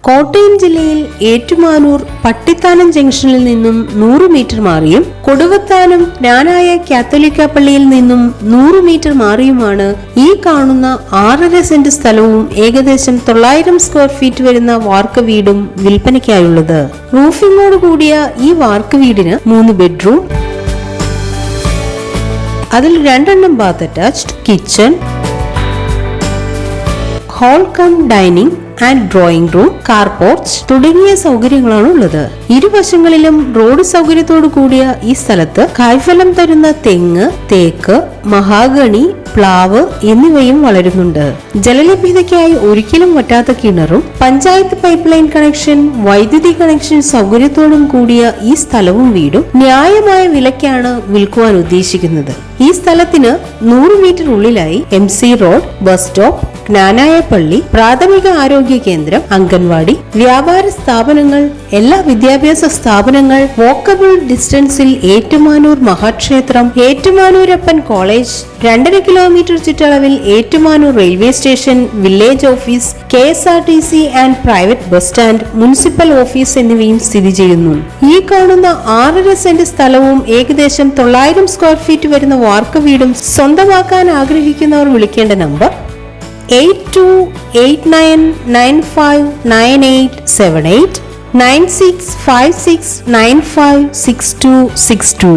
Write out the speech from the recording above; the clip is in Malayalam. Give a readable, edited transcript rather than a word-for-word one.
കോട്ടയം ജില്ലയിൽ ഏറ്റുമാനൂർ പട്ടിത്താനം ജംഗ്ഷനിൽ നിന്നും 100 മീറ്റർ മാറിയും കൊടുവത്താനം ജ്ഞാനായ കാത്തോലിക്ക പള്ളിയിൽ നിന്നും 100 മീറ്റർ മാറിയുമാണ് ഈ കാണുന്ന 6.5 സെന്റ് സ്ഥലവും ഏകദേശം 900 സ്ക്വയർ ഫീറ്റ് വരുന്ന വാർക്ക വീടും വിൽപ്പനയ്ക്കായുള്ളത്. റൂഫിങ്ങോട് കൂടിയ ഈ വാർക്ക വീടിന് 3 ബെഡ്റൂം, അതിൽ 2 bath attached, kitchen, hall come dining and drawing room, car porch തുടങ്ങിയ സൗകര്യങ്ങളാണ് ഉള്ളത്. ഇരുവശങ്ങളിലും റോഡ് സൗകര്യത്തോടു കൂടിയ ഈ സ്ഥലത്ത് കായ്ഫലം തരുന്ന തെങ്ങ്, തേക്ക്, മഹാഗണി, പ്ലാവ് എന്നിവയും വളരുന്നുണ്ട്. ജലലഭ്യതയ്ക്കായി ഒരിക്കലും വറ്റാത്ത കിണറും പഞ്ചായത്ത് പൈപ്പ് ലൈൻ കണക്ഷൻ, വൈദ്യുതി കണക്ഷൻ സൗകര്യത്തോടും കൂടിയ ഈ സ്ഥലവും വീടും ന്യായമായ വിലയ്ക്കാണ് വിൽക്കുവാൻ ഉദ്ദേശിക്കുന്നത്. ഈ സ്ഥലത്തിന് 100 മീറ്റർ ഉള്ളിലായി MC road, bus stop, Knanaya പള്ളി, പ്രാഥമിക ആരോഗ്യ കേന്ദ്രം, അംഗൻവാടി, വ്യാപാര സ്ഥാപനങ്ങൾ, എല്ലാ വിദ്യാഭ്യാസ സ്ഥാപനങ്ങൾ, വോക്കബിൾ ഡിസ്റ്റൻസിൽ ഏറ്റുമാനൂർ മഹാക്ഷേത്രം, ഏറ്റുമാനൂരപ്പൻ കോളേജ്, 2.5 കിലോമീറ്റർ ചുറ്റളവിൽ Ettumanoor railway station, village office, KSRTC and private bus stand, municipal office എന്നിവയും സ്ഥിതി ചെയ്യുന്നു. ഈ കാണുന്ന 6.5 സെന്റ് സ്ഥലവും ഏകദേശം 900 സ്ക്വയർ ഫീറ്റ് വരുന്ന വാർക്ക വീടും സ്വന്തമാക്കാൻ ആഗ്രഹിക്കുന്നവർ വിളിക്കേണ്ട നമ്പർ 8289959878 9656956262.